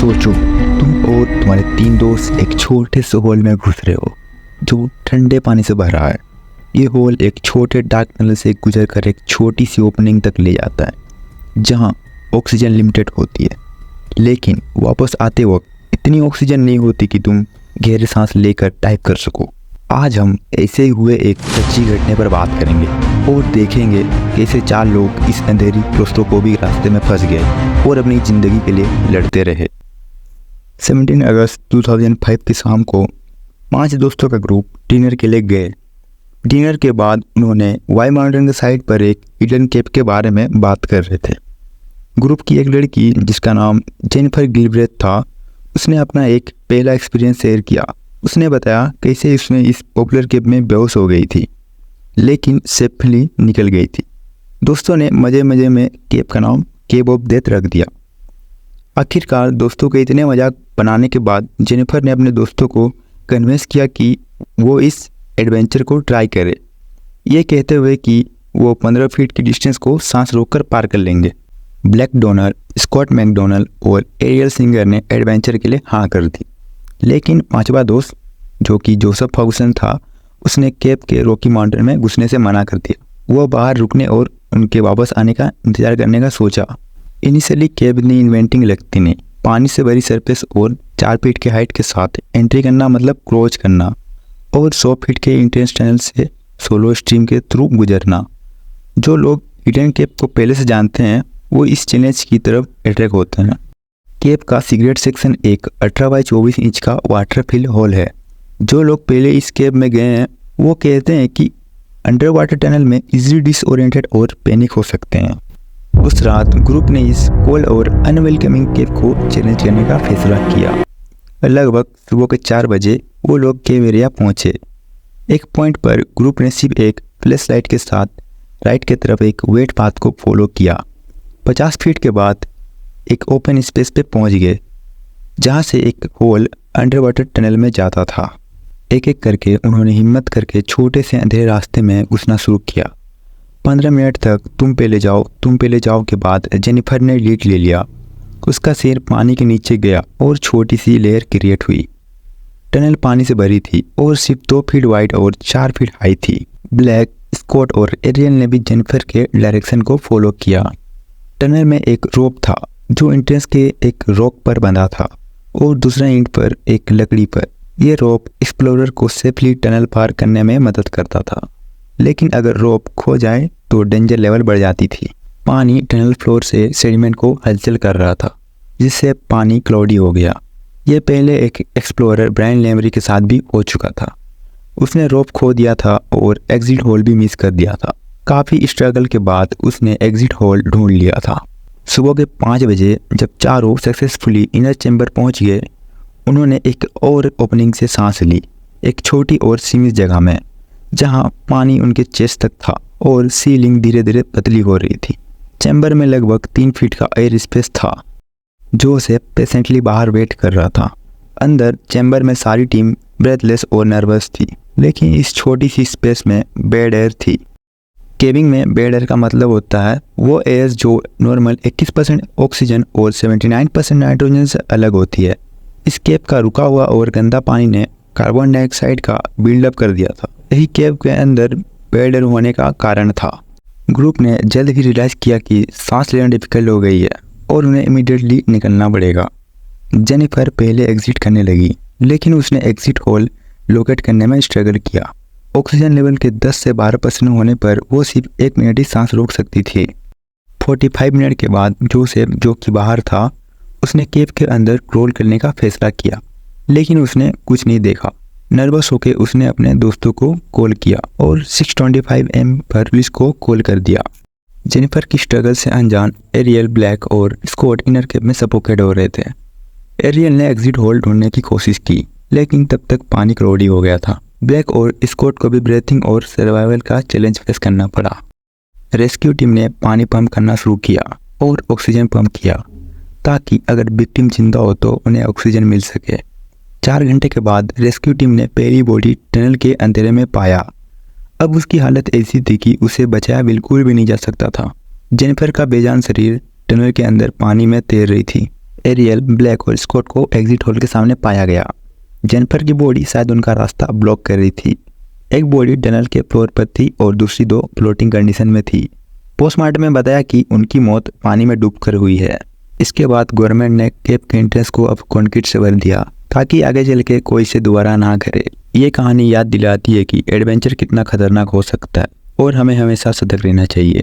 सोचो, तुम और तुम्हारे 3 दोस्त एक छोटे से होल में घुस रहे हो जो ठंडे पानी से भरा है। ये होल एक छोटे डार्क टनल से गुजर कर एक छोटी सी ओपनिंग तक ले जाता है जहाँ ऑक्सीजन लिमिटेड होती है, लेकिन वापस आते वक्त इतनी ऑक्सीजन नहीं होती कि तुम गहरे सांस लेकर टाइप कर सको। आज हम ऐसे ही हुए एक सच्ची घटना पर बात करेंगे और देखेंगे कैसे 4 लोग इस अंधेरी क्लोस्ट्रोफोबिक रास्ते में फंस गए और अपनी ज़िंदगी के लिए लड़ते रहे। 17 अगस्त 2005 की शाम को 5 दोस्तों का ग्रुप डिनर के लिए गए। डिनर के बाद उन्होंने वाई माउंटेन के साइड पर एक हिडन केव के बारे में बात कर रहे थे। ग्रुप की एक लड़की जिसका नाम जेनिफर गिलब्रेथ था, उसने अपना एक पहला एक्सपीरियंस शेयर किया। उसने बताया कैसे उसने इस पॉपुलर केव में बेहोश हो गई थी लेकिन सेफली निकल गई थी। दोस्तों ने मज़े मज़े में केव का नाम केव ऑफ डेथ रख दिया। आखिरकार दोस्तों के इतने मजाक बनाने के बाद जेनिफर ने अपने दोस्तों को कन्विंस किया कि वो इस एडवेंचर को ट्राई करे, ये कहते हुए कि वो 15 फीट की डिस्टेंस को सांस रोककर पार कर लेंगे। ब्लैक डोनर, स्कॉट मैकडोनल्ड और एरियल सिंगर ने एडवेंचर के लिए हाँ कर दी, लेकिन 5वां दोस्त जो कि जोसेफ फर्गुसन था, उसने केव के रॉकी माउंटेन में घुसने से मना कर दिया। वो बाहर रुकने और उनके वापस आने का इंतजार करने का सोचा। इनिशियली केव इतनी इन्वेंटिंग लगती नहीं। पानी से भरी सरफेस और 4 फीट के हाइट के साथ एंट्री करना मतलब क्रोच करना और 100 फीट के इंट्रेंस टनल से सोलो स्ट्रीम के थ्रू गुजरना। जो लोग हिडन केव को पहले से जानते हैं वो इस चैलेंज की तरफ अट्रैक्ट होते हैं। केव का सीक्रेट सेक्शन एक 18 बाई 24 इंच का वाटर फिल होल है। जो लोग पहले इस केव में गए हैं वो कहते हैं कि अंडर वाटर टनल में इजीली डिसओरिएंटेड और पैनिक हो सकते हैं। उस रात ग्रुप ने इस कोल्ड और अनवेलकमिंग केव को चैलेंज करने का फैसला किया। लगभग सुबह के 4 बजे वो लोग केव एरिया पहुंचे। एक पॉइंट पर ग्रुप ने सिर्फ एक फ्लैश लाइट के साथ राइट की तरफ एक वेट पाथ को फॉलो किया। 50 फीट के बाद एक ओपन स्पेस पे पहुंच गए जहां से एक होल अंडर वाटर टनल में जाता था। एक एक करके उन्होंने हिम्मत करके छोटे से अंधेरे रास्ते में घुसना शुरू किया। 15 मिनट तक तुम पहले जाओ के बाद जेनिफर ने लीड ले लिया। उसका सिर पानी के नीचे गया और छोटी सी लेयर क्रिएट हुई। टनल पानी से भरी थी और सिर्फ 2 फीट वाइड और 4 फीट हाई थी। ब्लैक, स्कॉट और एरियल ने भी जेनिफर के डायरेक्शन को फॉलो किया। टनल में एक रोप था जो एंट्रेंस के एक रॉक पर बंधा था और दूसरा एंड पर एक लकड़ी पर। यह रोप एक्सप्लोरर को सेफली टनल पार करने में मदद करता था, लेकिन अगर रोप खो जाए तो डेंजर लेवल बढ़ जाती थी। पानी टनल फ्लोर से सेडिमेंट को हलचल कर रहा था जिससे पानी क्लाउडी हो गया। यह पहले एक एक्सप्लोरर ब्रायन लेमरी के साथ भी हो चुका था। उसने रोप खो दिया था और एग्जिट होल भी मिस कर दिया था। काफ़ी स्ट्रगल के बाद उसने एग्जिट होल ढूंढ लिया था। सुबह के 5 बजे जब चारों सक्सेसफुली इनर चैम्बर पहुंच गए, उन्होंने एक और ओपनिंग से सांस ली, एक छोटी और सीमित जगह में जहां पानी उनके चेस्ट तक था और सीलिंग धीरे धीरे पतली हो रही थी। चैम्बर में लगभग 3 फीट का एयर स्पेस था जो उसे पेशेंटली बाहर वेट कर रहा था। अंदर चैम्बर में सारी टीम ब्रेथलेस और नर्वस थी, लेकिन इस छोटी सी स्पेस में बेड एयर थी। केविंग में बेड एयर का मतलब होता है वो एयर जो नॉर्मल 21% ऑक्सीजन और 79% नाइट्रोजन से अलग होती है। इस केव का रुका हुआ और गंदा पानी ने कार्बन डाइऑक्साइड का बिल्डअप कर दिया था। यही केव के अंदर बेड एयर होने का कारण था। ग्रुप ने जल्द ही रियलाइज किया कि सांस लेना डिफिकल्ट हो गई है और उन्हें इमीडिएटली निकलना पड़ेगा। जेनिफर पहले एग्जिट करने लगी, लेकिन उसने एग्जिट होल लोकेट करने में स्ट्रगल किया। ऑक्सीजन लेवल के 10 से 12% होने पर वो सिर्फ 1 मिनट ही सांस रोक सकती थी। 45 मिनट के बाद जोसेफ, जो कि बाहर था, उसने केव के अंदर क्रोल करने का फैसला किया, लेकिन उसने कुछ नहीं देखा। नर्वस होकर उसने अपने दोस्तों को कॉल किया और 625 AM पर पुलिस को कॉल कर दिया। जेनिफर की स्ट्रगल से अनजान एरियल, ब्लैक और स्कॉट इनर केव में सफोकेट हो रहे थे। एरियल ने एग्जिट होल ढूंढने की कोशिश की, लेकिन तब तक पानी क्लाउडी हो गया था। ब्लैक और स्कॉट को भी ब्रीथिंग और सर्वाइवल का चैलेंज फेस करना पड़ा। रेस्क्यू टीम ने पानी पंप करना शुरू किया और ऑक्सीजन पंप किया ताकि अगर विक्टिम जिंदा हो तो उन्हें ऑक्सीजन मिल सके। 4 घंटे के बाद रेस्क्यू टीम ने पहली बॉडी टनल के अंधेरे में पाया। अब उसकी हालत ऐसी थी कि उसे बचाया बिल्कुल भी नहीं जा सकता था। जेनिफर का बेजान शरीर टनल के अंदर पानी में तैर रही थी। एरियल, ब्लैक और स्कॉट को एग्जिट होल के सामने पाया गया। जेनिफर की बॉडी शायद उनका रास्ता ब्लॉक कर रही थी। एक बॉडी टनल के फ्लोर पर थी और दूसरी 2 फ्लोटिंग कंडीशन में थी। पोस्टमार्टम में बताया कि उनकी मौत पानी में डूबकर हुई है। इसके बाद गवर्नमेंट ने केव के एंट्रेंस को अब कंक्रीट से भर दिया ताकि आगे चल के कोई इसे दोबारा ना करे। ये कहानी याद दिलाती है कि एडवेंचर कितना खतरनाक हो सकता है और हमें हमेशा सतर्क रहना चाहिए।